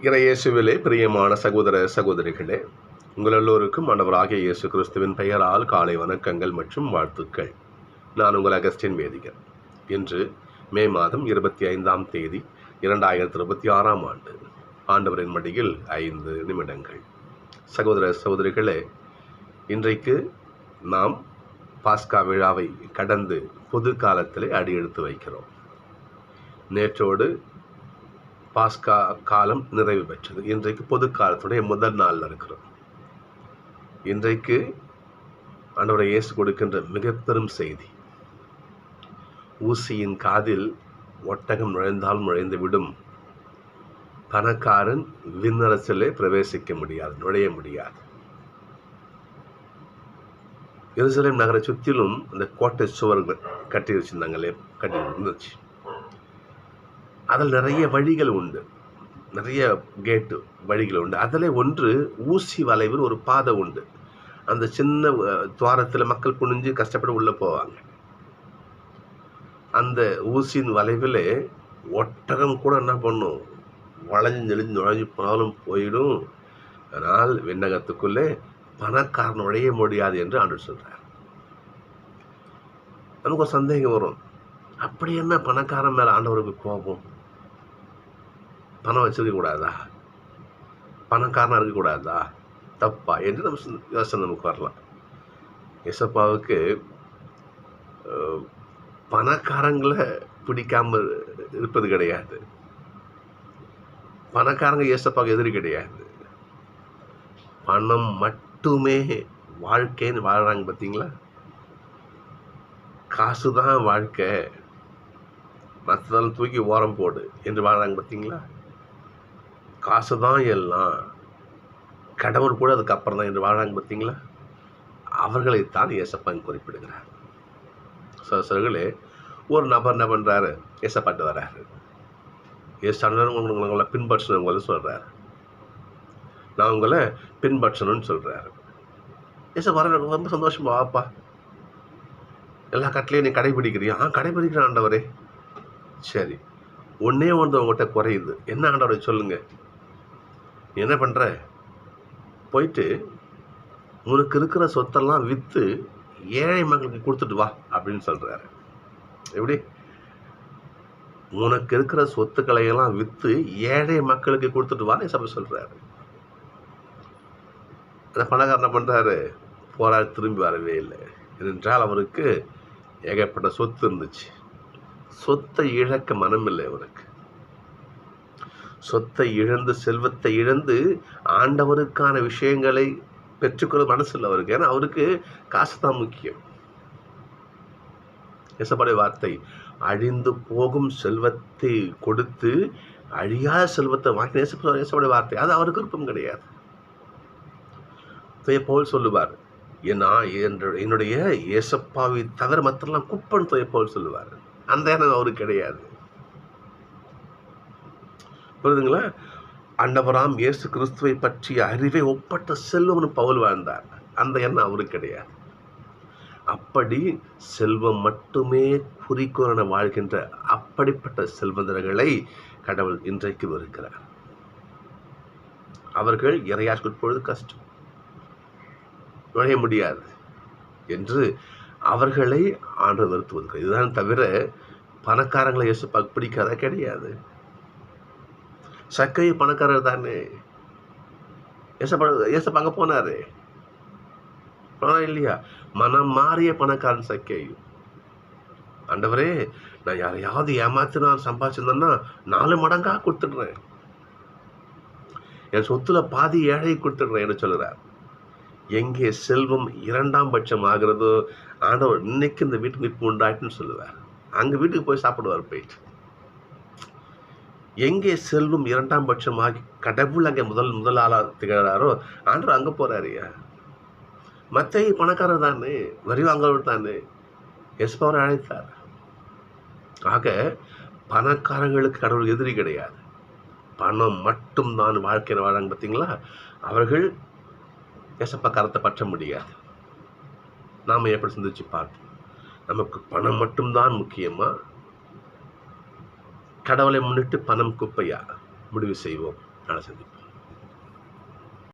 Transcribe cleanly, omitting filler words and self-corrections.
இறையேசுவிலே பிரியமான சகோதர சகோதரிகளே, உங்கள் எல்லோருக்கும் ஆண்டவராகிய இயேசு கிறிஸ்துவின் பெயரால் காலை வணக்கங்கள் மற்றும் வாழ்த்துக்கள். நான் உங்கள் அகஸ்டின் வேதிகர். இன்று மே மாதம் 25ஆம் தேதி 2026ஆம் ஆண்டு. ஆண்டவரின் மடியில் 5 நிமிடங்கள். சகோதர சகோதரிகளே, இன்றைக்கு நாம் பாஸ்கா விழாவை கடந்து பொது காலத்திலே அடி எடுத்து வைக்கிறோம். நேற்றோடு பாஸ்கா காலம் நிறைவு பெற்றது. இன்றைக்கு பொது காலத்துடைய முதல் நாளில் இருக்கிறோம். இன்றைக்கு ஆண்டவரை இயேசு கொடுக்கின்ற மிக பெரும் செய்தி, ஊசியின் காதில் ஒட்டகம் நுழைந்தால் நுழைந்து விடும், பணக்காரன் விண்ணரசிலே பிரவேசிக்க முடியாது, நுழைய முடியாது. எருசலேம் நகரை சுற்றிலும் அந்த கோட்டை சுவர்கள் கட்டி வச்சிருந்தாங்களே, கட்டி இருந்துச்சு. அதில் நிறைய வழிகள் உண்டு, நிறைய கேட்டு வழிகள் உண்டு. அதில் ஒன்று ஊசி வளைவில் ஒரு பாதை உண்டு. அந்த சின்ன துவாரத்தில் மக்கள் குனிஞ்சு கஷ்டப்பட்டு உள்ளே போவாங்க. அந்த ஊசியின் வளைவில் ஒட்டகம் கூட என்ன பண்ணும், வளைஞ்சு நெளிஞ்சு நுழைஞ்சு போனாலும் போயிடும். ஆனால் விண்ணகத்துக்குள்ளே பணக்காரன் நுழைய முடியாது என்று ஆண்டவர் சொல்கிறார். நமக்கு ஒரு சந்தேகம் வரும், அப்படி என்ன பணக்காரன் மேலே ஆண்டவருக்கு கோபம்? பணம் வச்சிருக்க கூடாதா, பணக்காரனாக இருக்கக்கூடாதா, தப்பா என்று நம்ம யோசனை நமக்கு வரலாம். ஏசப்பாவுக்கு பணக்காரங்களை பிடிக்காமல் இருப்பது கிடையாது. பணக்காரங்க ஏசப்பாவுக்கு எதிரி கிடையாது. பணம் மட்டுமே வாழ்க்கைன்னு வாழ்கிறாங்க பார்த்தீங்களா? காசு தான் வாழ்க்கை, மற்றதெல்லாம் தூக்கி ஓரம் போடு என்று வாழ்கிறாங்க பார்த்தீங்களா? காசு தான் எல்லாம், கடவுள் கூட அதுக்கப்புறம் தான் என்று வாழ்கிறாங்க பார்த்தீங்களா? அவர்களைத்தான் ஏசப்பான் குறிப்பிடுகிறார். சிலர்களே, ஒரு நபர் என்ன பண்ணுறாரு, ஏசப்பாட்டு வர்றாரு. உங்களை பின்பற்றணுங்களை சொல்கிறாரு, நான் உங்களை பின்பற்றணும்னு சொல்கிறாரு. ஏசப்பா ரொம்ப சந்தோஷமா, வாப்பா, எல்லா கட்டளையும் நீ கடைபிடிக்கிறியா? கடைபிடிக்கிறேன் ஆண்டவரே. சரி, ஒன்றே ஒன்று உங்கள்கிட்ட குறையுது, என்ன ஆண்டவரை சொல்லுங்க. நீ என்ன பண்ணுற, போயிட்டு உனக்கு இருக்கிற சொத்தெல்லாம் விற்று ஏழை மக்களுக்கு கொடுத்துட்டு வா அப்படின்னு சொல்கிறாரு. எப்படி? உனக்கு இருக்கிற சொத்துக்களை எல்லாம் விற்று ஏழை மக்களுக்கு கொடுத்துட்டு வான்னு சபை சொல்கிறாரு. அந்த பணக்காரன் என்ன பண்ணுறாரு, போராடி திரும்பி வரவே இல்லை. ஏனென்றால் அவருக்கு ஏகப்பட்ட சொத்து இருந்துச்சு. சொத்தை இழக்க மனமில்லை அவருக்கு. சொத்தை இழந்து, செல்வத்தை இழந்து ஆண்டவருக்கான விஷயங்களை பெற்றுக்கொள்ள மனசில்லை அவருக்கு. ஏன்னா அவருக்கு காசு தான் முக்கியம். ஏசப்பாடைய வார்த்தை, அழிந்து போகும் செல்வத்தை கொடுத்து அழியாத செல்வத்தை வாங்கி ஏசப்பாடைய வார்த்தை. அது அவருக்கு விருப்பம் கிடையாது. பவுல் சொல்லுவார், என்னுடைய ஏசப்பாவை தவிர மற்றெல்லாம் குப்பன் பவுல் சொல்லுவார். அந்த எண்ணம் அவருக்கு கிடையாது. புரியுதுங்களா? ஆண்டவராம் இயேசு கிறிஸ்துவை பற்றிய அறிவை ஒப்பற்ற செல்வம்னு பவுல் வாழ்ந்தார். அந்த எண்ணம் அவருக்கு கிடையாது. அப்படி செல்வம் மட்டுமே குறிக்கோளென வாழ்கின்ற அப்படிப்பட்ட செல்வந்தர்களை கடவுள் இன்றைக்கு வெறுக்கிறார். அவர்கள் இறையாட்சிக்குட்பொழுது கஷ்டம், நுழைய முடியாது என்று அவர்களை ஆண்டவர் வெறுத்துவது. இதுதான் தவிர பணக்காரங்களை இயேசு பிடிக்காத கிடையாது. சக்கை பணக்காரர் தானே, ஏசப்பா அங்கே போனாரு இல்லையா? மனம் மாறிய பணக்காரன் சக்கை. ஆண்டவரே, நான் யாரையாவது ஏமாத்தி நான் சம்பாதிச்சிருந்தேன்னா 4 மடங்கா கொடுத்துடுறேன், என் சொத்துல பாதி ஏழை கொடுத்துடுறேன் என்று சொல்கிறார். எங்கே செல்வம் 2ஆம் பட்சம் ஆகிறதோ, ஆண்டவர் இன்னைக்கு இந்த வீட்டுக்கு நிற்பு உண்டாயிட்டுன்னு சொல்லுவார். அங்கே வீட்டுக்கு போய் சாப்பிடுவார் போயிட்டு. எங்கே செல்வம் 2ஆம் பட்சம் ஆகி கடவுள் அங்கே முதல் ஆளாக திகழாரோ, ஆண்டவர் அங்கே போகிறாரியா? மற்ற பணக்காரர் தானே, வரி வாங்கவர் தானே, எஸ்பவர் அழைத்தார். ஆக பணக்காரங்களுக்கு கடவுள் எதிரி கிடையாது. பணம் மட்டும்தான் வாழ்க்கையில் வாழாங்க பார்த்தீங்களா? அவர்கள் ஏசப்பா கரத்தை பற்ற முடியாது. நாம் எப்படி சிந்திச்சு பார்ப்போம், நமக்கு பணம் மட்டும்தான் முக்கியமா, கடவுளை முன்னிட்டு பணம் குப்பையா முடிவு செய்வோம். நாளை சந்திப்போம்.